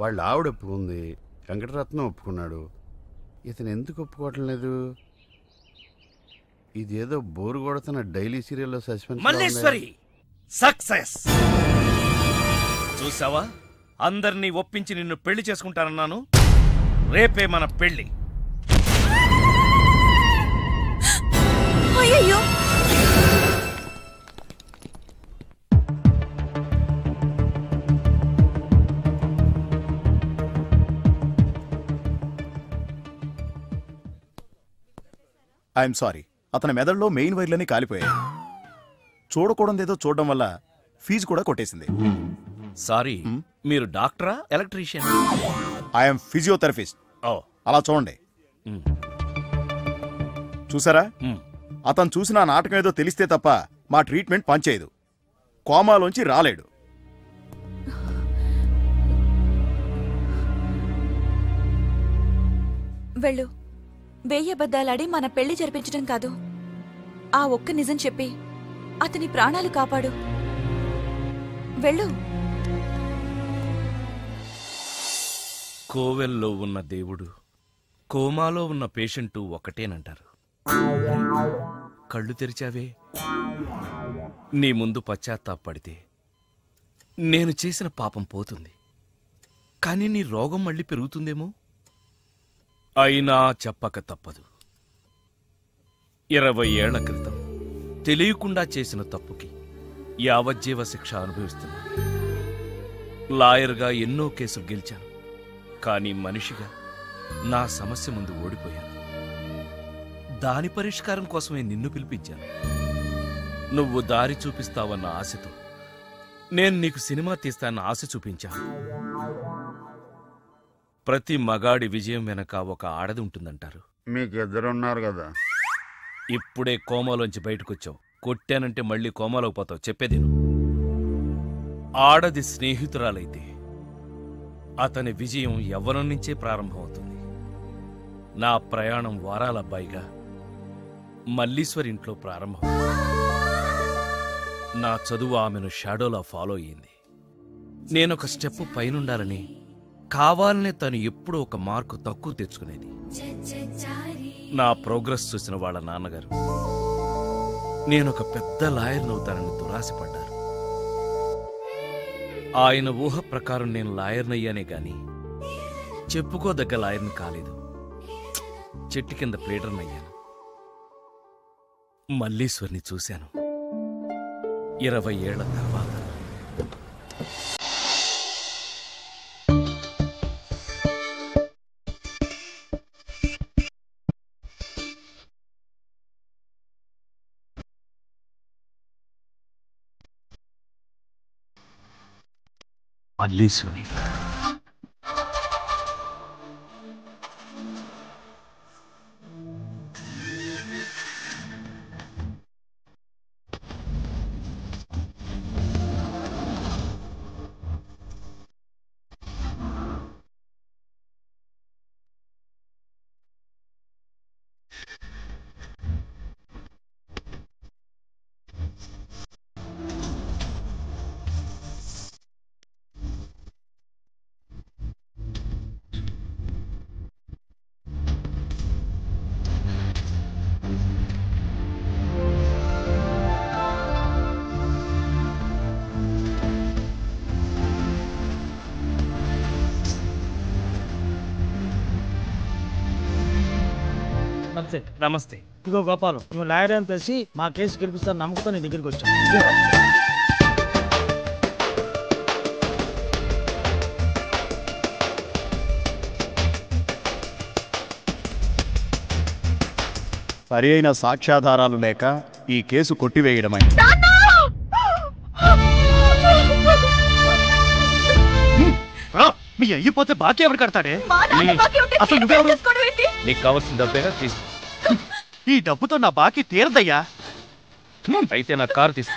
వాళ్ళ ఆవిడ ఒప్పుకుంది, వెంకటరత్నం ఒప్పుకున్నాడు. ఇతను ఎందుకు ఒప్పుకోవటం లేదు? ఇదేదో బోరు కొడుతున్న డైలీ సీరియల్లో సస్పెన్స్. మల్లేశ్వరి సక్సెస్. చూసావా, అందరినీ ఒప్పించి నిన్ను పెళ్లి చేసుకుంటానన్నాను. రేపే మన పెళ్లి. అయ్యయ్యో, ఐఎమ్ సారీ, అతని మెదడులో మెయిన్ వైర్లన్నీ కాలిపోయాయి. చూడకూడదేదో చూడడం వల్ల ఫీజు కూడా కొట్టేసింది. సారీ, మీరు డాక్టరా ఎలక్ట్రీషియన్? I'm physiotherapist. ఓ, అలా చూడండి. చూసారా, అతను చూసిన నాటకం ఏదో తెలిస్తే తప్ప మా ట్రీట్మెంట్ పనిచేయదు. కోమాలోంచి రాలేడు. వెళ్ళు. 1000 అబద్ధాలాడి మన పెళ్లి జరిపించడం కాదు, ఆ ఒక్క నిజం చెప్పి అతని ప్రాణాలు కాపాడు. వెళ్ళు. కోవెల్లో ఉన్న దేవుడు, కోమాలో ఉన్న పేషెంటు ఒకటేనంటారు. కళ్ళు తెరిచావే, నీ ముందు పశ్చాత్తాపడితే నేను చేసిన పాపం పోతుంది. కానీ నీ రోగం మళ్ళీ పెరుగుతుందేమో. అయినా చెప్పక తప్పదు. 20 ఏళ్ల క్రితం తెలియకుండా చేసిన తప్పుకి యావజ్జీవ శిక్ష అనుభవిస్తున్నా. లాయర్గా ఎన్నో కేసులు గెలిచాను, కానీ మనిషిగా నా సమస్య ముందు ఓడిపోయాను. దాని పరిష్కారం కోసమే నిన్ను పిలిపించాను. నువ్వు దారి చూపిస్తావన్న ఆశతో నేను నీకు సినిమా తీస్తానన్న ఆశ చూపించాను. ప్రతి మగాడి విజయం వెనక ఒక ఆడది ఉంటుందంటారు. మీకు ఇద్దరున్నారు కదా. ఇప్పుడే కోమాలోంచి బయటకొచ్చావు. కొట్టానంటే మళ్ళీ కోమాలోకి పోతావు. చెప్పేది ఆడది స్నేహితురాలైతే అతని విజయం యవ్వనం నుంచే ప్రారంభమవుతుంది. నా ప్రయాణం వారాల అబ్బాయిగా మల్లీశ్వరి ఇంట్లో ప్రారంభం. నా చదువు ఆమెను షాడోలా ఫాలో అయ్యింది. నేనొక స్టెప్ పైనుండాలని కావాలనే తను ఎప్పుడూ ఒక మార్కు తక్కువ తెచ్చుకునేది. నా ప్రోగ్రెస్ చూసిన వాళ్ళ నాన్నగారు నేనొక పెద్ద లాయర్నవుతానని దురాశపడ్డారు. ఆయన ఊహ ప్రకారం నేను లాయర్నయ్యానే గాని చెప్పుకోదగ్గ లాయర్ని కాలేదు. చెట్టు కింద ప్లేడర్నయ్యాను. మల్లీశ్వరిని చూశాను 20 ఏళ్ల తర్వాత. మల్లీశ్వరి నమస్తే. ఇగో గోపాలం, నువ్వు లాయర్ అని తెలిసి మా కేసు గెలిపిస్తాను నమ్మకంతో నీ దగ్గరికి వచ్చాను. సరి అయిన సాక్ష్యాధారాలు లేక ఈ కేసు కొట్టివేయడమై. మీ అయ్యిపోతే బాకీ ఎవరు కడతాడే? అసలు నువ్వెవరు? నీకు కావాల్సిన డబ్బేగా తీసు. ఈ డబ్బుతో నా బాకీ తీరదయ్యా. అయితే నా కారు తీసు.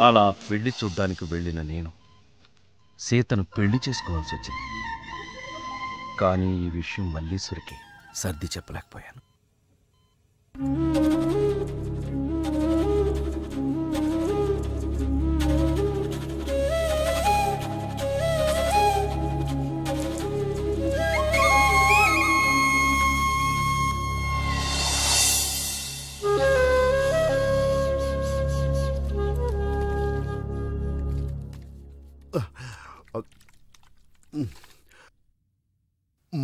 అలా పెళ్లి చూడ్డానికి వెళ్ళిన నేను సీతను పెళ్లి చేసుకోవాల్సి వచ్చింది. కానీ ఈ విషయం మల్లీశ్వరికి సర్ది చెప్పలేకపోయాను.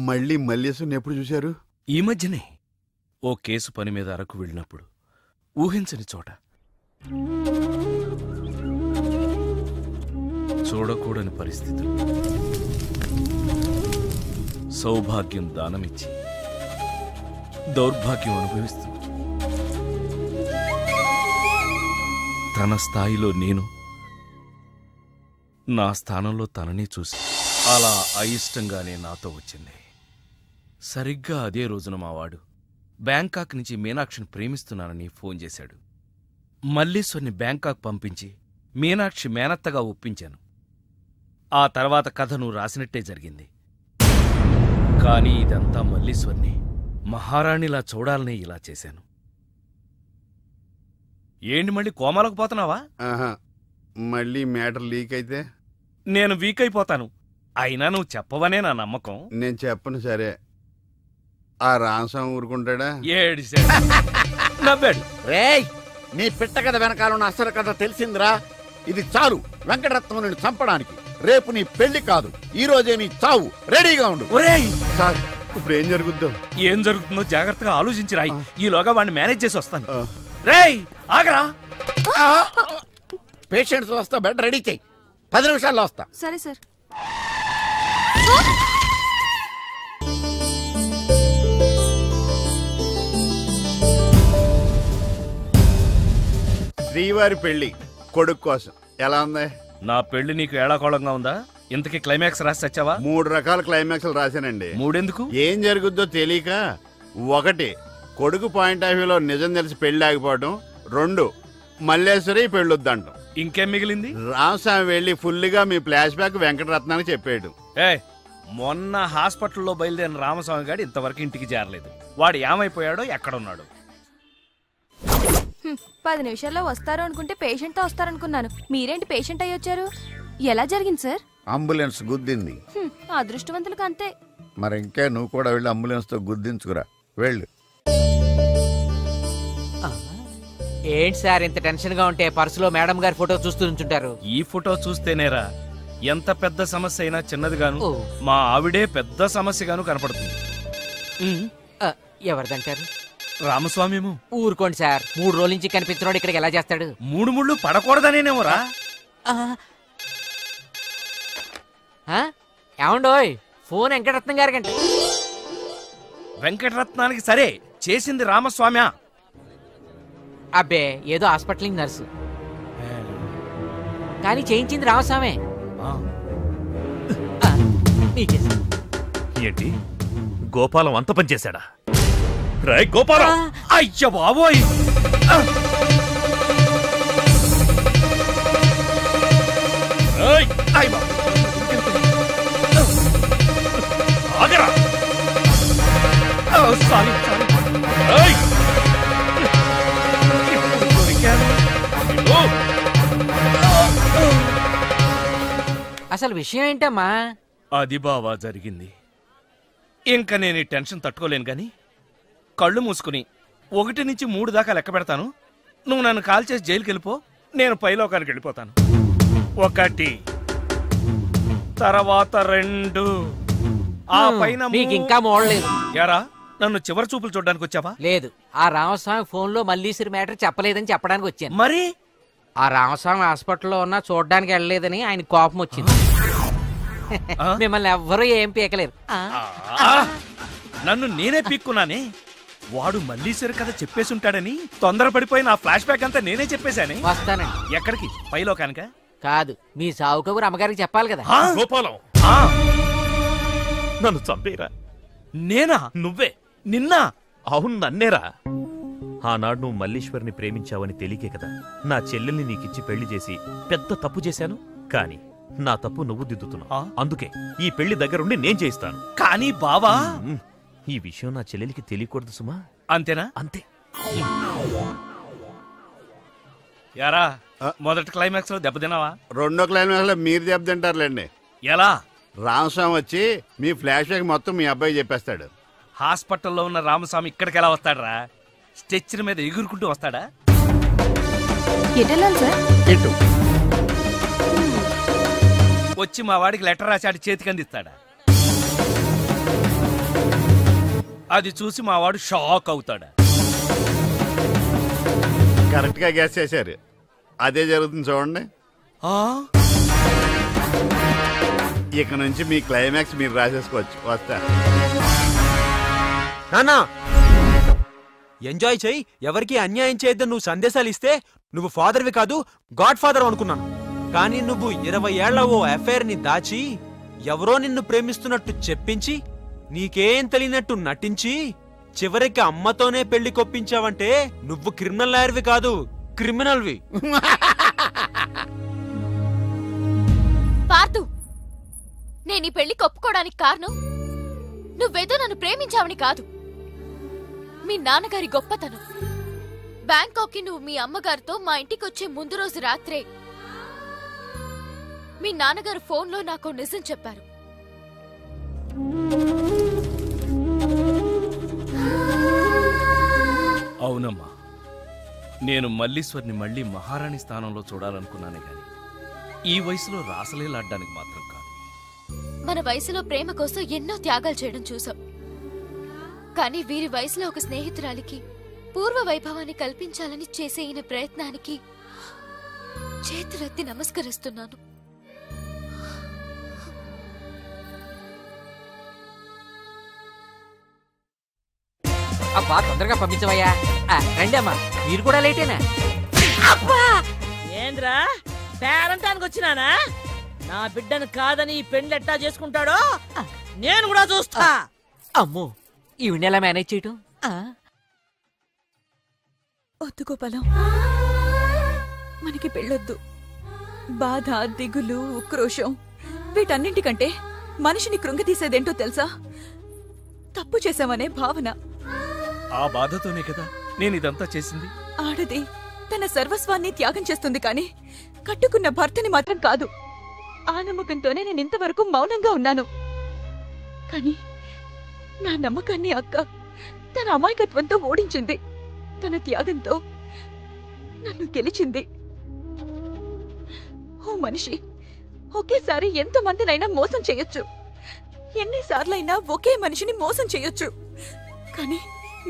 మళ్ళీ మల్లేశ్వరిని ఎప్పుడు చూశారు? ఈ మధ్యనే ఓ కేసు పని మీద అరకు వెళ్ళినప్పుడు ఊహించని చోట చూడకూడని పరిస్థితులు సౌభాగ్యం దానమిచ్చి దౌర్భాగ్యం అనుభవిస్తూ తన స్థాయిలో నేను, నా స్థానంలో తనని చూసి అలా అయిష్టంగానే నాతో వచ్చింది. సరిగ్గా అదే రోజున మావాడు బ్యాంకాక్ నుంచి మీనాక్షిని ప్రేమిస్తున్నానని ఫోన్ చేశాడు. మల్లీశ్వరిని బ్యాంకాక్ పంపించి మీనాక్షి మేనత్తగా ఒప్పించాను. ఆ తర్వాత కథ నువ్వు రాసినట్టే జరిగింది. కానీ ఇదంతా మల్లీశ్వరిని మహారాణిలా చూడాలనే ఇలా చేశాను. ఏంటి మళ్ళీ కోమాలకు పోతున్నావా? మళ్ళీ మ్యాటర్ లీక్ అయితే నేను వీక్ అయిపోతాను. అయినా నువ్వు చెప్పవనే నా నమ్మకం. నేను చెప్పను. సరే, ఆ రామస్వామి ఊరుకుంటాడా? నవ్వాడు. రేయ్, నీ పిట్ట కథ వెనకాలన్న అసలు కథ తెలిసిందిరా. ఇది చాలు వెంకటరత్నం నిన్ను చంపడానికి. రేపు నీ పెళ్లి కాదు, ఈ రోజే నీ చావు. రెడీగా ఉండు. సార్, ఇప్పుడు ఏం జరుగుద్దో? ఏం జరుగుతుందో జాగ్రత్తగా ఆలోచించి రాయి. ఈలోగా వాడిని మేనేజ్ చేసి వస్తాను. రేయ్ ఆగరా. పేషెంట్స్ వస్తా, బెడ్ రెడీ చెయ్యి. 10 నిమిషాల్లో వస్తా. సరే సార్. శ్రీవారి పెళ్లి కొడుకు కోసం ఎలా ఉంది? నా పెళ్లి నీకు ఏడాకోళంగా ఉందా? ఇంతకీ క్లైమాక్స్ రాసి వచ్చావా? 3 రకాల క్లైమాక్స్లు రాశానండి. 3 ఎందుకు? ఏం జరుగుద్దో తెలియక. 1, కొడుకు పాయింట్ ఆఫ్ వ్యూలో నిజం తెలిసి పెళ్లి ఆగిపోవడం. 2, మల్లేశ్వరి పెళ్ళొద్దంటాం. ఇంకేం మిగిలింది? రామస్వామి వెళ్ళి ఫుల్గా మీ ఫ్లాష్ బ్యాక్ వెంకటరత్నానికి చెప్పాడు. మొన్న హాస్పిటల్లో బయలుదేరిన రామస్వామి గారు ఇంతవరకు ఇంటికి చేరలేదు. వాడు ఏమైపోయాడో, ఎక్కడున్నాడు? 10 నిమిషాల్లో వస్తారు అనుకుంటే పేషెంట్ తో వస్తారనుకున్నాను. మీరేంటి పేషెంట్ అయ్యి వచ్చారు? ఎలా జరిగింది సార్? అంబులెన్స్ గుద్దింది. అదృష్టవంతులకు అంతే. మరి ఇంకా నువ్వు కూడా వెళ్ళి అంబులెన్స్ తో గుద్దించుకురా. వెళ్ళు. ఏంటి సార్ ఇంత టెన్షన్ గా ఉంటే పర్సులో మేడం గారి ఫోటో చూస్తూ ఉంచుంటారు? ఈ ఫోటో చూస్తేనేరా ఎంత పెద్ద సమస్య అయినా చిన్నదిగాను, మా ఆవిడే పెద్ద సమస్యగాను కనపడుతుంది. ఎవరిదంటారు? రామస్వామి. ఊరుకోండి సార్, 3 రోజుల నుంచి కనిపించినోడు ఇక్కడికి ఎలా చేస్తాడు? 3 ముళ్ళు పడకూడదనేనేమోరా. ఏమండోయ్, ఫోన్ వెంకటరత్నం గారికంటే. వెంకటరత్నానికి సరే, చేసింది రామస్వామి. అబ్బే, ఏదో హాస్పిటల్ నర్సు, కానీ చేయించింది రామస్వామి. ఏంటి, గోపాలం అంత పని చేశాడా? రాయ్ గోపాలం! అయ్య బాబోయ్! ఆగరా! సారీ. అసలు విషయం ఏంటమ్మా? అది బావా జరిగింది. ఇంకా నేను ఈ టెన్షన్ తట్టుకోలేను గాని కళ్ళు మూసుకుని 1 నుంచి 3 దాకా లెక్క పెడతాను. నువ్వు నన్ను కాల్ చేసి జైలుకి వెళ్ళిపో, నేను పైలోకానికి వెళ్ళిపోతాను. 1, తర్వాత 2, ఆ పైన మీకు ఇంకా మోడలేదు. యారా, నన్ను చివరి చూపులు చూడడానికి వచ్చావా? లేదు, ఆ రామస్వామి ఫోన్ లో మల్లీశ్వరి మ్యాటర్ చెప్పలేదని చెప్పడానికి వచ్చాను. మరి ఆ రామస్వామి హాస్పిటల్లో ఉన్నా చూడడానికి వెళ్ళలేదని ఆయన కోపం వచ్చింది. మిమ్మల్ని ఎవ్వరూ ఏం పీకలేరు. నన్ను నేనే పీక్కున్నానే. వాడు మల్లీశ్వరి కథ చెప్పేసి ఉంటాడని తొందరపడిపోయి నా ఫ్లాష్ బ్యాక్ అంతా నేనే చెప్పేశానే. వస్తానండి. ఎక్కడికి? పైలో కనుక కాదు, మీ సావు కబురు అమ్మగారికి చెప్పాలి కదా. గోపాలం, నన్ను చంపేరా. నేనా? నువ్వే? నిన్నా? అవును, నన్నేరా. ఆనాడు నువ్వు మల్లీశ్వరిని ప్రేమించావని తెలియకే కదా నా చెల్లెల్ని నీకిచ్చి పెళ్లి చేసి పెద్ద తప్పు చేశాను. కాని నా తప్పు నువ్వు దిద్దుతున్నావు. అందుకే ఈ పెళ్లి దగ్గరుండి నేను చేయిస్తాను. కానీ బావా, ఈ విషయం నా చెల్లెలికి తెలియకూడదు సుమా. అంతేనా? అంతే. యారా, మొదటి క్లైమాక్స్ లో దెబ్బతిన్నావా? రెండో క్లైమాక్స్ లో మీరు దెబ్బతింటారులేండి. ఎలా? రామస్వామి వచ్చి మీ ఫ్లాష్ బ్యాక్ మొత్తం మీ అబ్బాయి చెప్పేస్తాడు. హాస్పిటల్లో ఉన్న రామస్వామి ఇక్కడికి ఎలా వస్తాడరా? స్ట్రెచ్చర్ మీద ఎగురుకుంటూ వస్తాడా? ఎటెళ్ళాలి సార్? ఇటు వచ్చి మా వాడికి లెటర్ రాశాడు చేతికి అందిస్తాడా? అది చూసి మా వాడు షాక్ అవుతాడా? కరెక్ట్ గా గెస్ చేశారు. అదే జరుగుతుంది చూడండి. ఇక నుంచి మీ క్లైమాక్స్ మీరు రాసేసుకోవచ్చు. వస్తా. నానా ఎంజాయ్ చెయ్యి, ఎవరికి అన్యాయం చేయొద్దని నువ్వు సందేశాలు ఇస్తే నువ్వు ఫాదర్వి కాదు, గాడ్ ఫాదర్ అనుకున్నాను. కానీ నువ్వు 20 ఏళ్ల ఓ అఫైర్ ని దాచి ఎవరో నిన్ను ప్రేమిస్తున్నట్టు చెప్పించి నీకేం తెలియనట్టు నటించి చివరికి అమ్మతోనే పెళ్లి కొప్పించావంటే నువ్వు క్రిమినల్ లాయర్వి కాదు, క్రిమినల్వి. పార్థు, నేను ఈ పెళ్లి ఒప్పుకోవడానికి కారణం నువ్వేదో నన్ను ప్రేమించావని కాదు, మీ నాన్నగారి గొప్పతనం. బ్యాంకాక్ కి నువ్వు మీ అమ్మగారితో మా ఇంటికి వచ్చే ముందు రోజు రాత్రే మీ నాన్నగారు ఫోన్లో నాకు నిజం చెప్పారు. అవునమ్మా, నేను మల్లీశ్వర్ని మళ్ళీ మహారాణి స్థానంలో చూడాలనుకున్నానే గాని ఈ వయసులో రాసలీలాడ్డానికి మాత్రం కాదు. మన వయసులో ప్రేమ కోసం ఎన్నో త్యాగాలు చేయడం చూసాం. కానీ వీరి వయసులో ఒక స్నేహితురాలికి పూర్వ వైభవాన్ని కల్పించాలని చేసే ఈయన ప్రయత్నానికి చేతులెత్తి నమస్కరిస్తున్నాను. అబ్బా, తొందరగా పంపించవయ్యా. రండి అమ్మా, మీరు కూడా లేటేనా? ఏంద్రా, పేరంటానికి వచ్చినానా? నా బిడ్డను కాదని ఈ పెండ్లు ఎట్టా చేసుకుంటాడో నేను కూడా చూస్తా. అమ్మో, ఈవిడ ఎలా మేనేజ్ చేయటం? వద్దు గోపాలం, మనకి పెళ్ళొద్దు. బాధ, దిగులు, ఉక్రోషం వీటన్నింటికంటే మనిషిని కృంగతీసేదేంటో తెలుసా? తప్పు చేశామనే భావన. ఆ బాధతోనే కదా నేను ఇదంతా చేసింది. ఆడది తన సర్వస్వాన్ని త్యాగం చేస్తుంది కానీ కట్టుకున్న భర్తని మాత్రం కాదు. ఆ నమ్మకంతోనే నేను ఇంతవరకు మౌనంగా ఉన్నాను. కానీ నా నమ్మకాన్ని అక్క తన అమాయకత్వంతో ఓడించింది. తన త్యాగంతో నన్ను గెలిచింది. ఓ మనిషి ఒకేసారి ఎంతమందినైనా మోసం చేయొచ్చు, ఎన్నిసార్లైనా ఒకే మనిషిని మోసం చేయొచ్చు. కానీ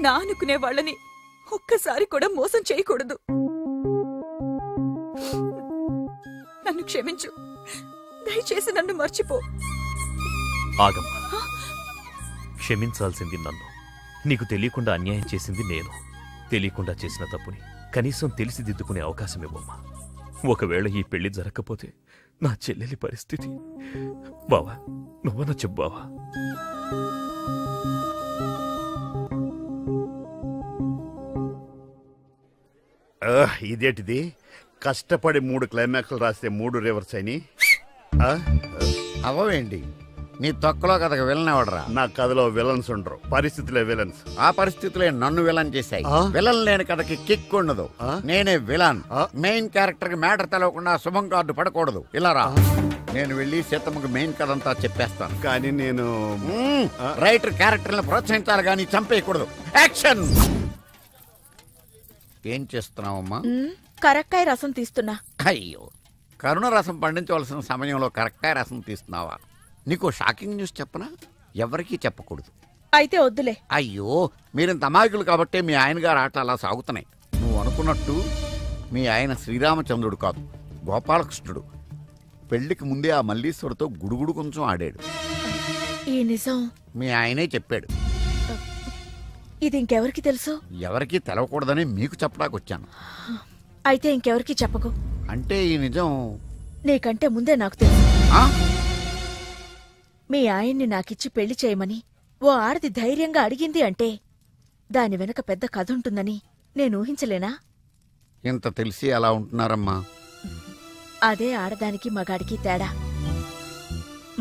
నా అనుకునే వాళ్ళని ఒక్కసారి కూడా మోసం చేయకూడదు. నన్ను క్షమించు, దయచేసి నన్ను మర్చిపో. ఆగమ్మా, క్షమించాల్సింది నన్ను. నీకు తెలియకుండా అన్యాయం చేసింది నేను. తెలియకుండా చేసిన తప్పుని కనీసం తెలిసి దిద్దుకునే అవకాశం ఇవ్వమ్మా. ఒకవేళ ఈ పెళ్లి జరగకపోతే నా చెల్లెలి పరిస్థితి. బావా, నువ్వన్నా చెప్పు బావా. ఇదేంటిది? కష్టపడి 3 క్లైమాక్స్లు రాస్తే 3 రివర్స్ అయినాయి. అవవేంటి? నీ తొక్కలో కథకు విలన్ ఎవడరా? నా కథలో విలన్స్ ఉండరు, పరిస్థితులే విలన్స్. ఆ పరిస్థితులే నన్ను విలన్ చేశాయి. విలన్ లేని కథకి కిక్ ఉండదు. నేనే విలన్. మెయిన్ క్యారెక్టర్ కి మ్యాటర్ తెలవకుండా శుభం కార్డు పడకూడదు. ఇలా రా, నేను వెళ్ళి సీతమ్మకు మెయిన్ కథ అంతా చెప్పేస్తాను. కానీ నేను రైటర్ క్యారెక్టర్ని ప్రోత్సహించాలి కానీ చంపేయకూడదు. యాక్షన్! ఏం చేస్తున్నావమ్మా? కరక్కాయ రసం తీస్తున్నా. అయ్యో, కరుణ రసం పండించవలసిన సమయంలో కరక్కాయ రసం తీస్తున్నావా? నీకు షాకింగ్ న్యూస్ చెప్పనా? ఎవరికీ చెప్పకూడదు. అయితే వద్దులే. అయ్యో, మీరింత అమాయకులు కాబట్టే మీ ఆయన గారు ఆటలు అలా సాగుతున్నాయి. నువ్వు అనుకున్నట్టు మీ ఆయన శ్రీరామచంద్రుడు కాదు, గోపాలకృష్ణుడు. పెళ్లికి ముందే ఆ మల్లీశ్వరితో గుడుగుడు కొంచెం ఆడాడు. ఈ నిజం మీ ఆయనే చెప్పాడు. ఇది ఇంకెవరికి తెలుసు? ఎవరికీ తెలవకూడదని మీకు చెప్పడానికి వచ్చాను. అయితే ఇంకెవరికి చెప్పకు. అంటే ఈ నిజం నీకంటే ముందే నాకు తెలుసు. ఆ? మీ ఆయన్ని నాకిచ్చి పెళ్లి చేయమని ఓ ఆడది ధైర్యంగా అడిగింది అంటే దాని వెనక పెద్ద కథ ఉంటుందని నేను ఊహించలేనా? ఇంత తెలిసి అలా ఉంటున్నారమ్మా. అదే ఆడదానికి మగాడికి తేడా.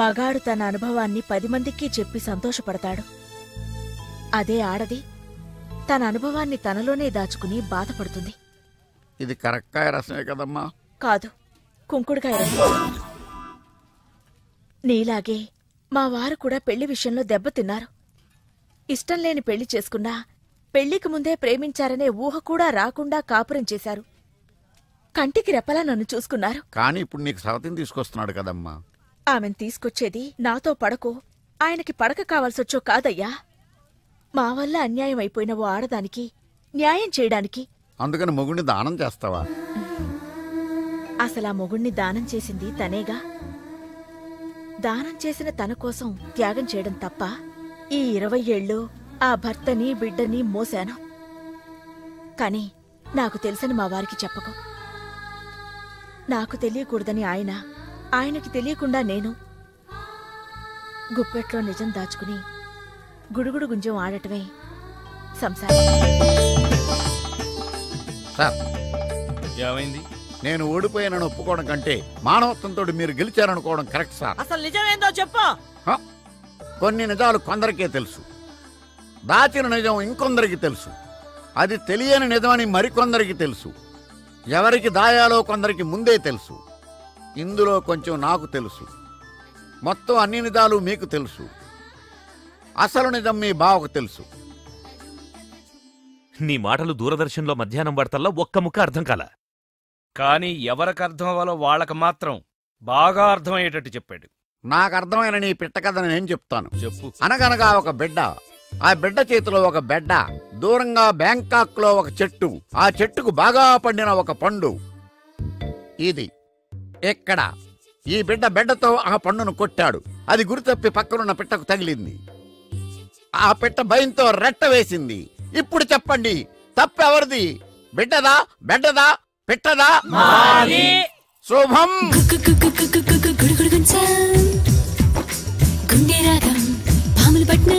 మగాడు తన అనుభవాన్ని 10 మందికి చెప్పి సంతోషపడతాడు. అదే ఆడది తన అనుభవాన్ని తనలోనే దాచుకుని బాధపడుతుంది. ఇది కరక్కాయ రసమే కదమ్మా? కాదు, కుంకుడుకాయ రసం. నీలాగే మా వారు కూడా పెళ్లి విషయంలో దెబ్బతిన్నారు. ఇష్టం లేని పెళ్లి చేసుకున్నా పెళ్లికి ముందే ప్రేమించారనే ఊహ కూడా రాకుండా కాపురం చేశారు. కంటికి రెప్పలా నన్ను చూసుకున్నారు. కానీ ఇప్పుడు నీకు సవతిని తీసుకొస్తున్నాడు కదమ్మా. ఆమెను తీసుకొచ్చేది నాతో పడకో ఆయనకి పడక కావాల్సొచ్చో కాదయ్యా. మా వల్ల అన్యాయం అయిపోయిన ఓ ఆడదానికి న్యాయం చేయడానికి. అందుకని మొగుడిని దానం చేస్తావా? అసలా మొగుణ్ణి దానం చేసింది తనేగా. దానం చేసిన తన కోసం త్యాగం చేయడం తప్ప ఈ 20 ఏళ్ళు ఆ భర్తని బిడ్డని మోశాను. కాని నాకు తెలుసని మా వారికి చెప్పకు. నాకు తెలియకూడదని ఆయనకి తెలియకుండా నేను గుప్పెట్లో నిజం దాచుకుని గుడుగుడు గుంజం ఆడటమే సంసారం. సార్, ఏమైంది? నేను ఓడిపోయానని ఒప్పుకోవడం కంటే మానవత్వంతో మీరు గెలిచారనుకోవడం కరెక్ట్ సార్. అసలు నిజమేందో చెప్పు. కొన్ని నిజాలు కొందరికే తెలుసు, దాచిన నిజం ఇంకొందరికి తెలుసు. అది తెలియని నిజమని మరికొందరికి తెలుసు. ఎవరికి దాయాలో కొందరికి ముందే తెలుసు. ఇందులో కొంచెం నాకు తెలుసు. మొత్తం అన్ని నిజాలు మీకు తెలుసు. అసలు నిజం మీ బావకు తెలుసు. నీ మాటలు దూరదర్శన్లో మధ్యాహ్నం వార్తల్లో ఒక్క ముక్క అర్థం కాల. కానీ ఎవరికి అర్థం అవ్వాలో వాళ్ళకి మాత్రం బాగా అర్థమయ్యేటట్టు చెప్పాడు. నాకు అర్థమైన నీ పిట్ట కథ నేను చెప్తాను. చెప్పు. అనగనగా ఒక బిడ్డ, ఆ బిడ్డ చేతిలో ఒక బెడ్డ, దూరంగా బ్యాంకాక్ లో ఒక చెట్టు, ఆ చెట్టుకు బాగా పండిన ఒక పండు. ఇది ఎక్కడ? ఈ బిడ్డ బెడ్డతో ఆ పండును కొట్టాడు. అది గురితప్పి పక్కనున్న పిట్టకు తగిలింది. ఆ పిట్ట భయంతో రెట్ట వేసింది. ఇప్పుడు చెప్పండి, తప్పెవరిది? బిడ్డదా, బెడ్డదా, పిట్టదా? శుభం. గుండె రాగం పాములు పట్న